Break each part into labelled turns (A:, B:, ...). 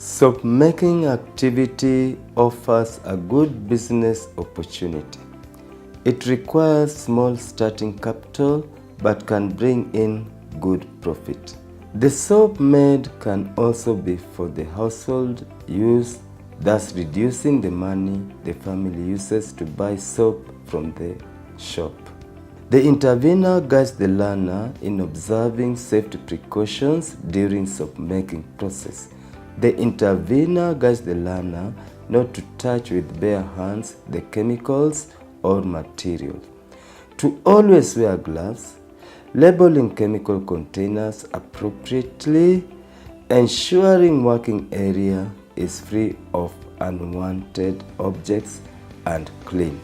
A: Soap making activity offers a good business opportunity. It requires small starting capital but can bring in good profit. The soap made can also be for the household use, thus reducing the money the family uses to buy soap from the shop. The intervener guides the learner in observing safety precautions during soap making process. The intervener guides the learner not to touch with bare hands the chemicals or material. To always wear gloves, labeling chemical containers appropriately, ensuring working area is free of unwanted objects and clean.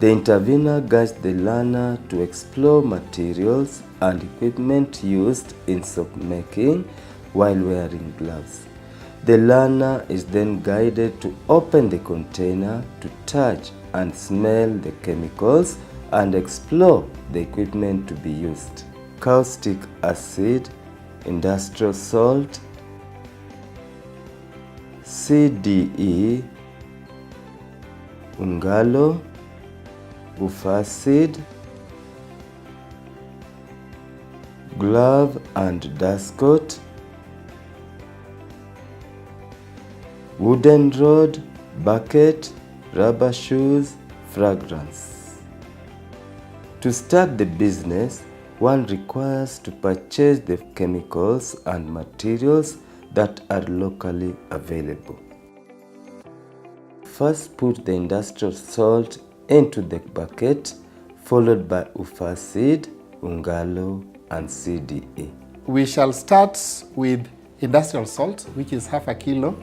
A: The intervener guides the learner to explore materials and equipment used in soap making while wearing gloves. The learner is then guided to open the container to touch and smell the chemicals and explore the equipment to be used. Caustic acid, industrial salt, CDE, ungalo, ufacid, glove and dust coat, wooden rod, bucket, rubber shoes, fragrance. To start the business, one requires to purchase the chemicals and materials that are locally available. First, put the industrial salt into the bucket, followed by ufacid, ungalo, and CDE.
B: We shall start with industrial salt, which is half a kilo.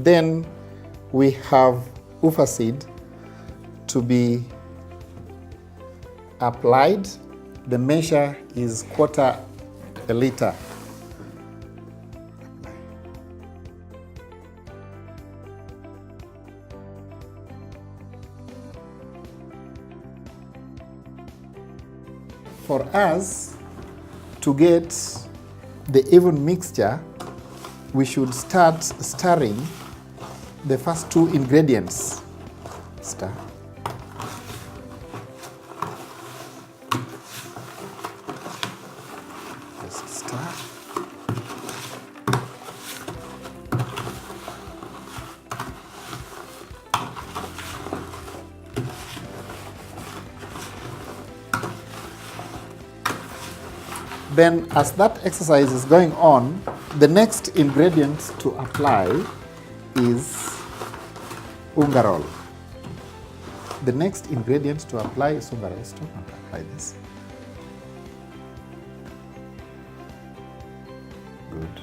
B: Then we have ufacid to be applied. The measure is 1/4 liter. For us to get the even mixture, we should start stirring the first 2 ingredients. Stir. Just stir. Then, as that exercise is going on, the next ingredient to apply is ungarol. The next ingredient to apply is ungarol. Stop and apply this. Good.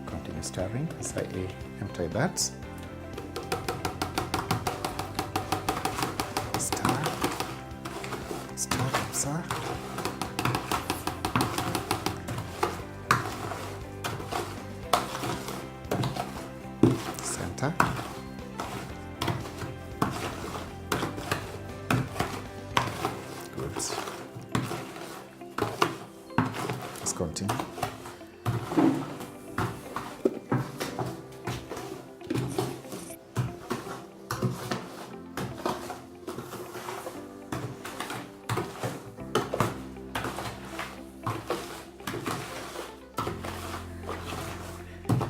B: Continue stirring as I empty that. Stir. Stir, sir. Center. Good. Let's continue.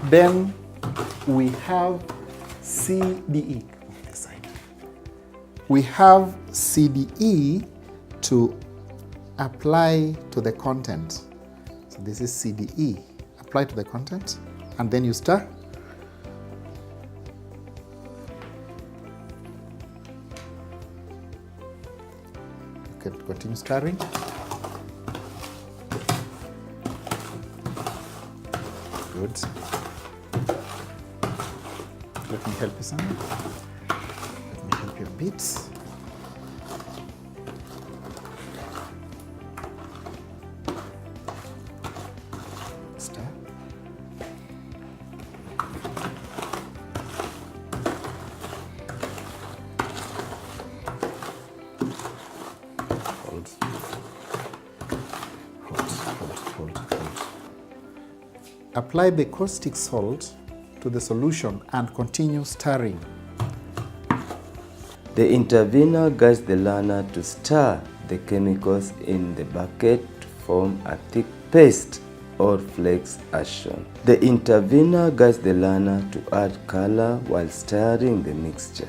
B: Then we have CDE. This side. We have CDE to apply to the content. So this is CDE. Apply to the content, and then you stir. You can continue stirring. Good. Let me help you some. Let me help you a bit. Apply the caustic salt to the solution and continue stirring.
A: The intervener guides the learner to stir the chemicals in the bucket to form a thick paste or flakes as shown. The intervener guides the learner to add color while stirring the mixture.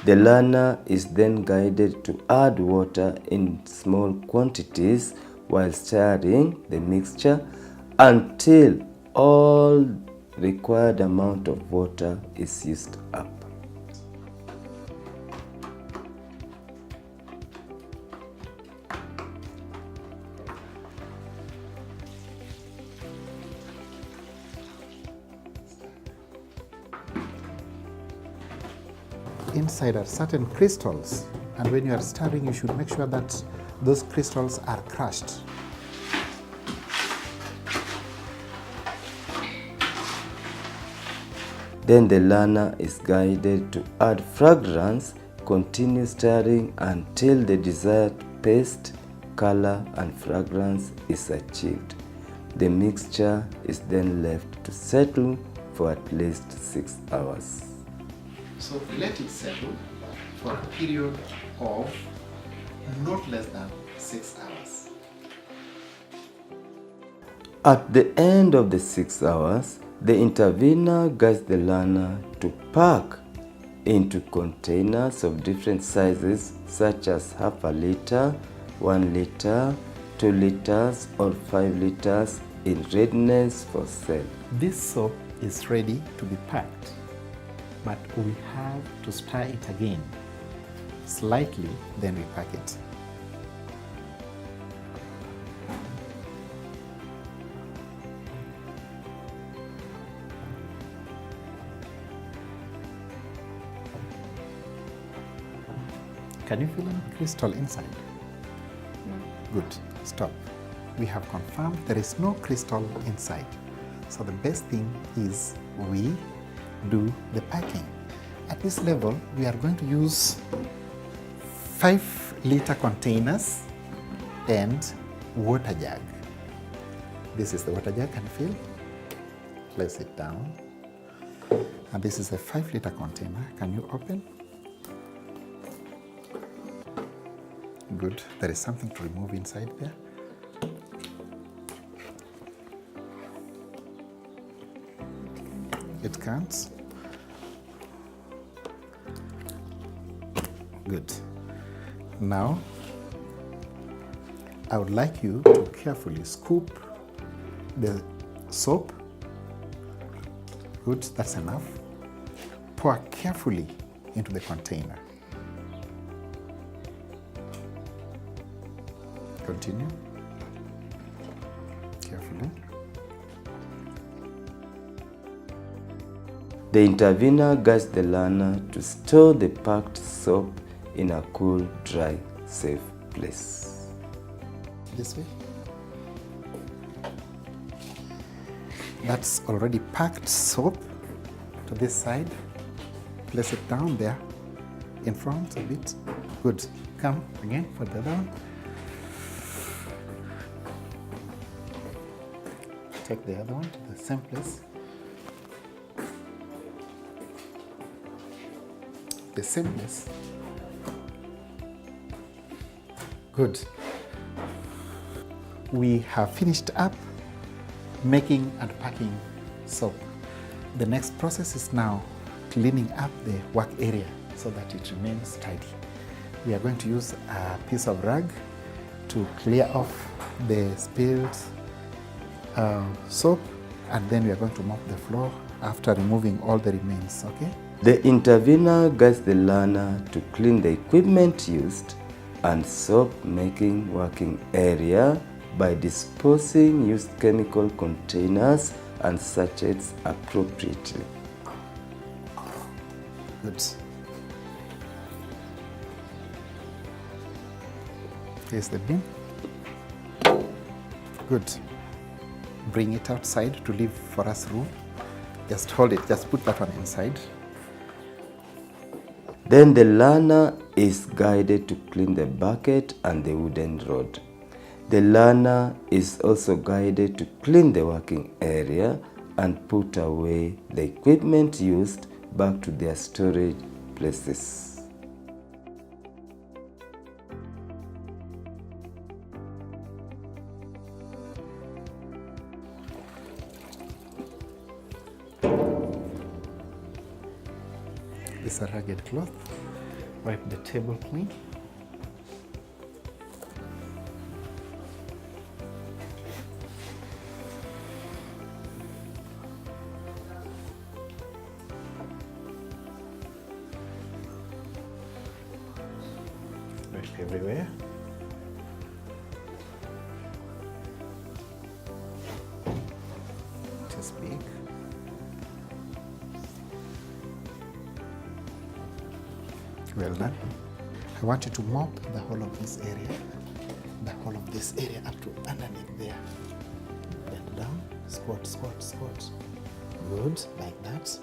A: The learner is then guided to add water in small quantities while stirring the mixture until all required amount of water is used up.
B: Inside are certain crystals, and when you are stirring, you should make sure that those crystals are crushed.
A: Then the learner is guided to add fragrance, continue stirring until the desired paste, color and fragrance is achieved. The mixture is then left to settle for at least 6 hours.
B: So let it settle for a period of not less than 6 hours.
A: At the end of the 6 hours, the intervener guides the learner to pack into containers of different sizes such as half a liter, 1 liter, 2 liters or 5 liters in readiness for sale.
B: This soap is ready to be packed, but we have to stir it again slightly, then we pack it. Can you feel any crystal inside? No. Good. Stop. We have confirmed there is no crystal inside. So the best thing is we do the packing. At this level, we are going to use 5-liter containers and water jug. This is the water jug, can you feel? Place it down. And this is a 5-liter container. Can you open? Good. There is something to remove inside there. It counts. Good. Now, I would like you to carefully scoop the soap. Good, that's enough. Pour carefully into the container. Continue. Carefully.
A: The intervener guides the learner to store the packed soap in a cool, dry, safe place.
B: This way. That's already packed soap to this side. Place it down there in front a bit. Good. Come again for the other one. Take the other one to the same place. The same place. Good. We have finished up making and packing soap. The next process is now cleaning up the work area so that it remains tidy. We are going to use a piece of rag to clear off the spilled soap, and then we are going to mop the floor after removing all the remains, okay?
A: The intervener guides the learner to clean the equipment used and soap-making working area by disposing used chemical containers and sachets appropriately.
B: Good. Here's the bin. Good. Bring it outside to leave for us room. Just hold it, just put that one inside.
A: Then the learner is guided to clean the bucket and the wooden rod. The learner is also guided to clean the working area and put away the equipment used back to their storage places.
B: This is a ragged cloth. Wipe the table clean. Wipe everywhere. Just big. Well done. I want you to mop the whole of this area, up to underneath there. Bend down, squat, squat, squat. Good, like that.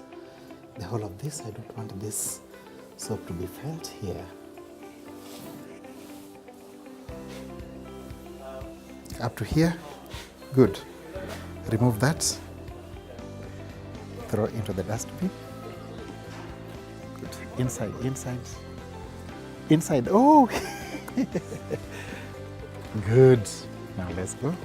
B: The whole of this, I don't want this soap to be felt here. Up to here, good. Remove that, throw into the dustbin. Good, inside, inside. Inside, oh! Good. Now let's go.